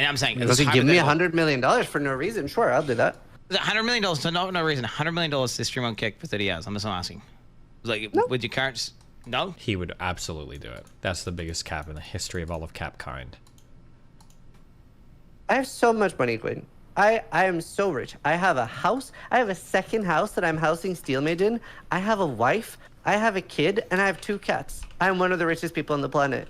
And I'm saying, Does he give me $100 million for no reason? Sure, I'll do that. $100 million for no reason. $100 to stream on Kick for 30 hours. I'm just asking. Like, would your current... No? He would absolutely do it. That's the biggest cap in the history of all of Capkind. I have so much money, Quinn. I am so rich. I have a house. I have a second house that I'm housing Steelmage in. I have a wife. I have a kid, and I have 2 cats. I'm one of the richest people on the planet.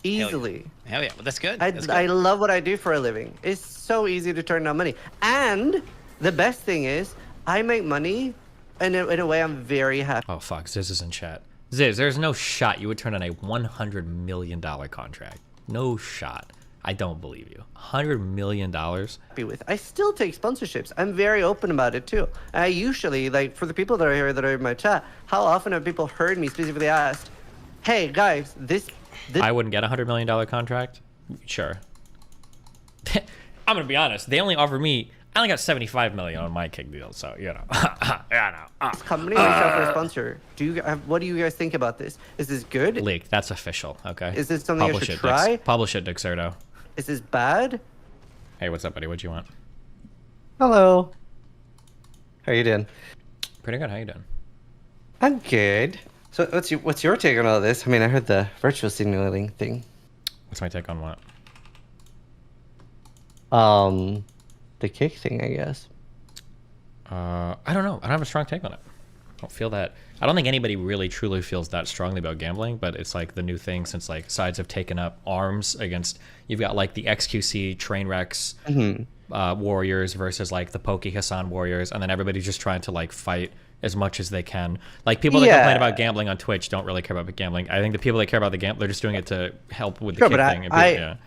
Easily. Hell yeah. Well, that's good. I love what I do for a living. It's so easy to turn down money. And the best thing is, I make money, and in a way, I'm very happy. Oh, fuck. Ziz is in chat. Ziz, there's no shot you would turn on a $100 million contract. No shot. I don't believe you. $100 million? With. I still take sponsorships. I'm very open about it too. I usually, like, for the people that are here that are in my chat, how often have people heard me specifically asked, hey guys, this I wouldn't get a $100 million contract? Sure. I'm gonna be honest, they only offered me, I only got $75 million on my Kick deal, so you know. Yeah, no. This company reached out for a sponsor. What do you guys think about this? Is this good? Leak, that's official, okay? Is this something I should try? Publish it, Dexerto. Is this bad? Hey, what's up, buddy? What you want? Hello. How you doing? Pretty good. How you doing? I'm good. So what's your take on all this? I mean, I heard the virtual signaling thing. What's my take on what? The Kick thing, I guess. I don't know. I don't have a strong take on it. I don't feel that. I don't think anybody really truly feels that strongly about gambling, but it's like the new thing since like sides have taken up arms against. You've got like the XQC Trainwrecks warriors versus like the Pokey Hassan warriors, and then everybody's just trying to like fight as much as they can. Like people that complain about gambling on Twitch don't really care about gambling. I think the people that care about the gambling, they're just doing it to help with the Kick thing.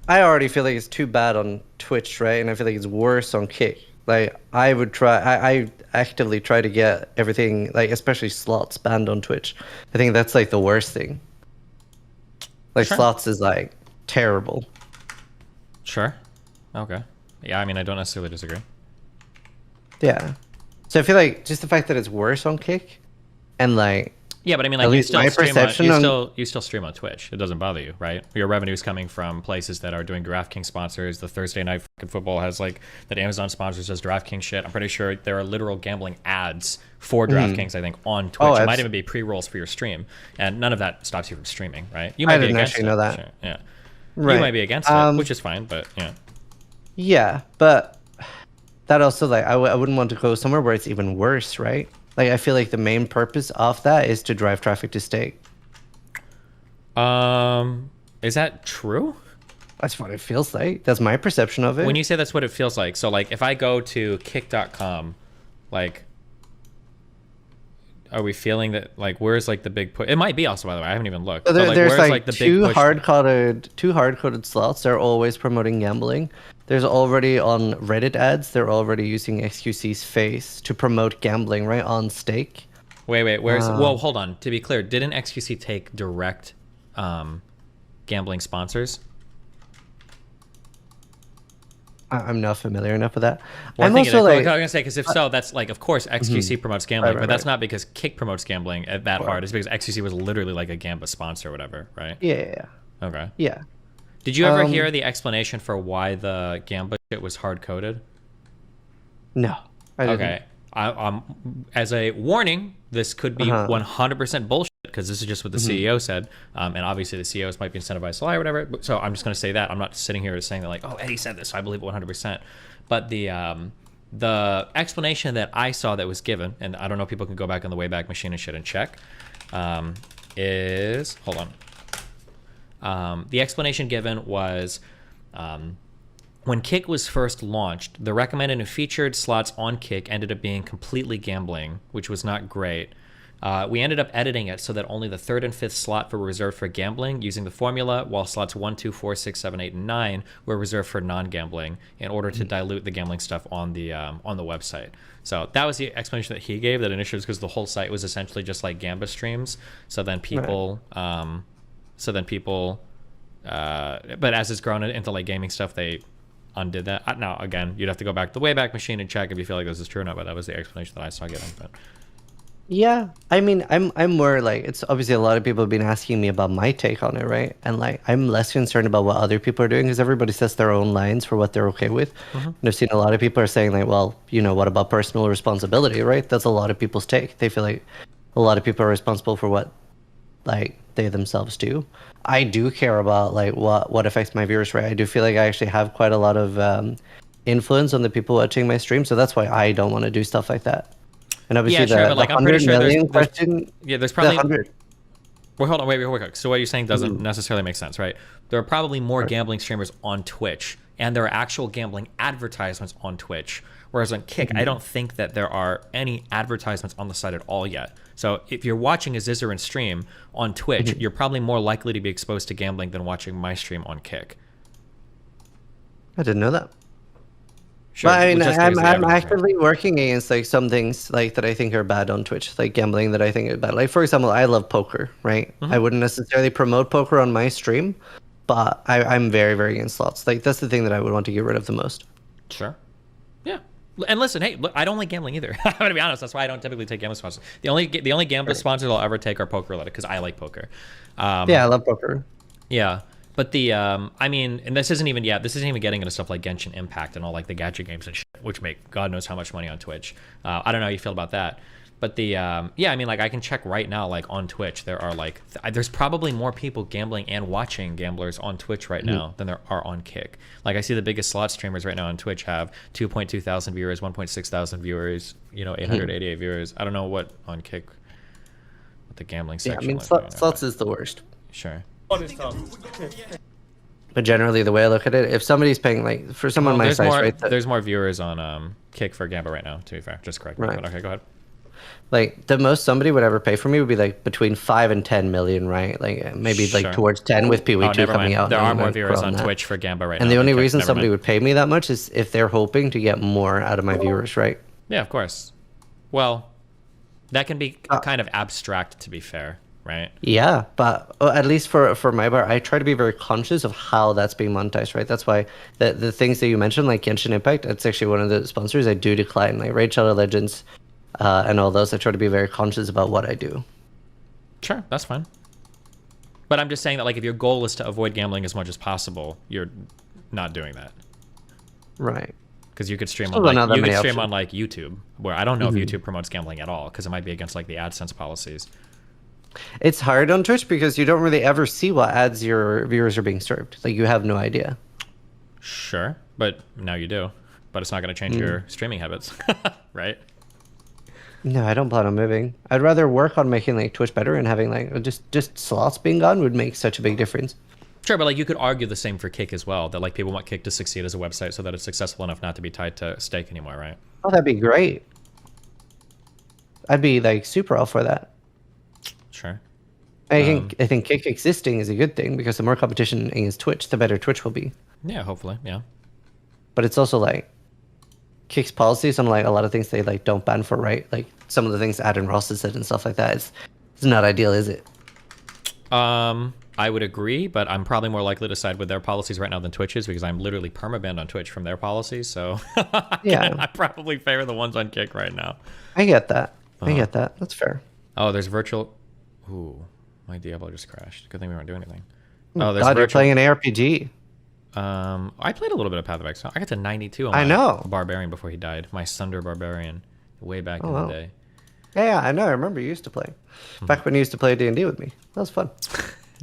I already feel like it's too bad on Twitch, right? And I feel like it's worse on Kick. Like I would try, I actively try to get everything, like especially slots, banned on Twitch. I think that's like the worst thing. Like slots is like terrible. Sure. Okay. Yeah, I mean, I don't necessarily disagree. Yeah. So I feel like just the fact that it's worse on Kick, and like. Yeah, but I mean, like, you still stream on Twitch. It doesn't bother you, right? Your revenue's coming from places that are doing DraftKings sponsors. The Thursday Night Football has, like, that Amazon sponsors as DraftKings shit. I'm pretty sure there are literal gambling ads for DraftKings, I think, on Twitch. It might even be pre-rolls for your stream. And none of that stops you from streaming, right? You might be against it. I didn't actually know that. Sure. Yeah. Right. You might be against it, which is fine, but, yeah. Yeah, but that also, like, I wouldn't want to go somewhere where it's even worse, right? Like, I feel like the main purpose of that is to drive traffic to Stake. Is that true? That's what it feels like. That's my perception of it. When you say that's what it feels like, so, like, if I go to kick.com, like, are we feeling that, like, where's, like, the big push? It might be also, by the way. I haven't even looked. So there's, like, the two hard-coded slots. They're always promoting gambling. There's already on Reddit ads, they're already using XQC's face to promote gambling, right, on Stake. Wait, where's... well, hold on. To be clear, didn't XQC take direct gambling sponsors? I'm not familiar enough with that. Well, I'm also like... I was going to say, because if so, that's like, of course, XQC promotes gambling, but that's not because Kick promotes gambling at that hard. It's because XQC was literally like a Gamba sponsor or whatever, right? Yeah. Okay. Yeah. Did you ever hear the explanation for why the Gamba shit was hard-coded? No, I didn't. Okay. As a warning, this could be 100% bullshit, because this is just what the CEO said. And obviously the CEOs might be incentivized to lie or whatever. So I'm just going to say that. I'm not sitting here saying that like, oh, Eddie said this, so I believe it 100%. But the explanation that I saw that was given, and I don't know if people can go back on the Wayback Machine and shit and check, is... Hold on. The explanation given was when Kick was first launched, the recommended and featured slots on Kick ended up being completely gambling, which was not great. We ended up editing it so that only the 3rd and 5th slot were reserved for gambling using the formula, while slots 1, 2, 4, 6, 7, 8, and 9 were reserved for non-gambling in order to dilute the gambling stuff on the website. So that was the explanation that he gave, that initially was because the whole site was essentially just like Gamba streams. So then people... but as it's grown into like gaming stuff, they undid that. Now, again, you'd have to go back to the Wayback Machine and check if you feel like this is true or not, but that was the explanation that I saw given. But Yeah, I mean, I'm more like it's obviously a lot of people have been asking me about my take on it, right? And like I'm less concerned about what other people are doing because everybody sets their own lines for what they're okay with. And I've seen a lot of people are saying like, well, what about personal responsibility, right? That's a lot of people's take. They feel like a lot of people are responsible for what like they themselves do. I do care about like what affects my viewers, right? I do feel like I actually have quite a lot of influence on the people watching my stream, so that's why I don't want to do stuff like that. And obviously, Yeah, sure, the but like I'm pretty 100 sure million there's question, yeah, there's the probably 100. Well, hold on, wait, quick. So what you're saying doesn't necessarily make sense, right? There are probably more gambling streamers on Twitch, and there are actual gambling advertisements on Twitch. Whereas on Kick, I don't think that there are any advertisements on the site at all yet. So if you're watching a Zizarin stream on Twitch, you're probably more likely to be exposed to gambling than watching my stream on Kick. I didn't know that. Sure, But I mean, just because the I'm advertisement. actively working against like some things like that I think are bad on Twitch, like gambling that I think is bad. Like for example, I love poker, right? I wouldn't necessarily promote poker on my stream, but I'm very, very against slots. Like that's the thing that I would want to get rid of the most. Sure. Yeah. And listen, hey, look, I don't like gambling either. I'm gonna be honest. That's why I don't typically take gambling sponsors. The only gambling sponsors I'll ever take are poker related because I like poker. Yeah, I love poker. Yeah. But the I mean, and this isn't even getting into stuff like Genshin Impact and all like the gadget games and shit, which make God knows how much money on Twitch. I don't know how you feel about that. But the yeah, I mean, like I can check right now, like on Twitch, there are like there's probably more people gambling and watching gamblers on Twitch right now than there are on Kick. Like I see the biggest slot streamers right now on Twitch have 2.2 thousand viewers, 1.6 thousand viewers, 888 viewers. I don't know what on Kick, what the gambling Yeah, I section. mean, looks like, slots is the worst. Sure. But generally, the way I look at it, if somebody's paying like for someone my size, right? There's more viewers on Kick for Gamba right now. To be fair, just correct me. Right. But okay, go ahead. Like the most somebody would ever pay for me would be like between 5 and 10 million, right? Like maybe Sure. like towards 10 with Pee-wee 2 never coming mind. out. There are and more then viewers put on that. Twitch for Gamba right now. And the than only Kick. reason Never somebody mind. would pay me that much is if they're hoping to get more out of my viewers, right? Yeah, of course. Well, that can be kind of abstract, to be fair, right? Yeah, but at least for my part, I try to be very conscious of how that's being monetized, right? That's why the things that you mentioned, like Genshin Impact, it's actually one of the sponsors I do decline, like Raid Shadow Legends, and all those. I try to be very conscious about what I do. Sure, that's fine. But I'm just saying that, like, if your goal is to avoid gambling as much as possible, you're not doing that. Right. Because you could stream Still on not that you could many stream options. on like YouTube, where I don't know if YouTube promotes gambling at all, because it might be against like the AdSense policies. It's hard on Twitch because you don't really ever see what ads your viewers are being served. Like you have no idea. Sure, but now you do. But it's not going to change your streaming habits, right? No, I don't plan on moving. I'd rather work on making like Twitch better and having like just slots being gone would make such a big difference. Sure, but like you could argue the same for Kick as well. That like people want Kick to succeed as a website so that it's successful enough not to be tied to stake anymore, right? Oh, that'd be great. I'd be like super all for that. Sure. I think Kick existing is a good thing because the more competition against Twitch, the better Twitch will be. Yeah, hopefully, yeah. But it's also like Kick's policies on like a lot of things they like don't ban for, right? Like some of the things Adam Ross has said and stuff like that. It's not ideal, is it? I would agree, but I'm probably more likely to side with their policies right now than Twitch's because I'm literally permabanned on Twitch from their policies. So Yeah. I probably favor the ones on Kick right now. I get that. I get that. That's fair. Oh, there's virtual. Ooh, my Diablo just crashed. Good thing we weren't doing anything. Oh, there's God, you're virtual. playing an ARPG. I played a little bit of Path of Exile. I got to 92 on I my know. Barbarian before he died. My Sunder Barbarian, way back in wow. the day. Yeah, I know. I remember you used to play. Back when you used to play D&D with me. That was fun.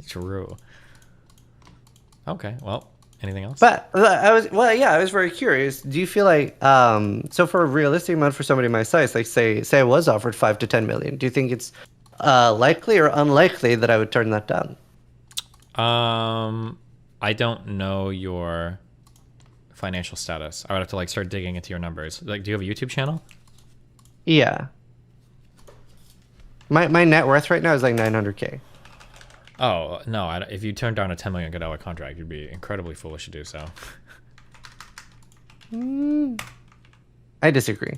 True. Okay, well, anything else? But I was very curious. Do you feel like so for a realistic amount for somebody my size, like say I was offered 5 to 10 million, do you think it's likely or unlikely that I would turn that down? I don't know your financial status. I would have to like start digging into your numbers. Like, do you have a YouTube channel? Yeah. My net worth right now is like 900K. Oh no! If you turned down a $10 million contract, you'd be incredibly foolish to do so. I disagree.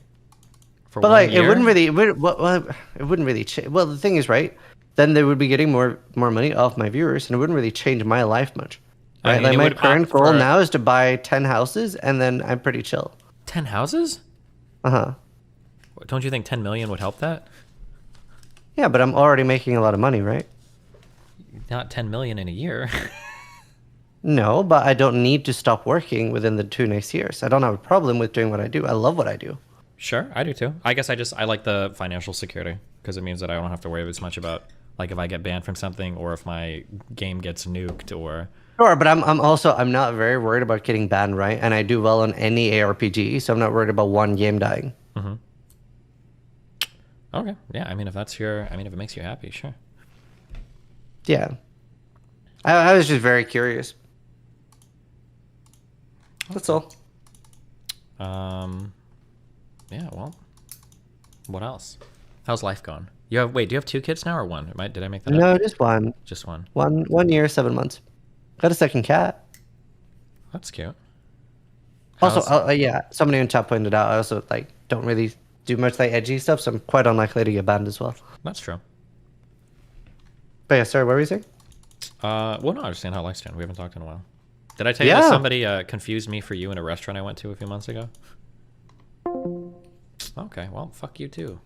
For But one like year? it wouldn't really it wouldn't really change. Well, the thing is, right? Then they would be getting more money off my viewers, and it wouldn't really change my life much. I Right? mean, Like it my would current opt goal for- now is to buy 10 houses, and then I'm pretty chill. 10 houses? Uh huh. Don't you think 10 million would help that? Yeah, but I'm already making a lot of money, right? Not 10 million in a year. No, but I don't need to stop working within the 2 next years. I don't have a problem with doing what I do. I love what I do. Sure, I do too. I guess I like the financial security because it means that I don't have to worry as much about like if I get banned from something or if my game gets nuked or Sure, but I'm not very worried about getting banned, right? And I do well on any ARPG, so I'm not worried about one game dying. okay. Yeah, I mean if it makes you happy, sure. Yeah. I was just very curious. That's all. Yeah, well. What else? How's life going? Do you have 2 kids now or one? Did I make that up? No, just one. Just one. 1 year, 7 months. Got a second cat. That's cute. Also, How's- yeah, somebody in chat pointed out I also like don't really do much like edgy stuff, so I'm quite unlikely to get banned as well. That's true. But yeah, sorry, what were you saying? Well, no, I understand how life's going. We haven't talked in a while. Did I tell you that Yeah. somebody confused me for you in a restaurant I went to a few months ago? Okay, well, fuck you too.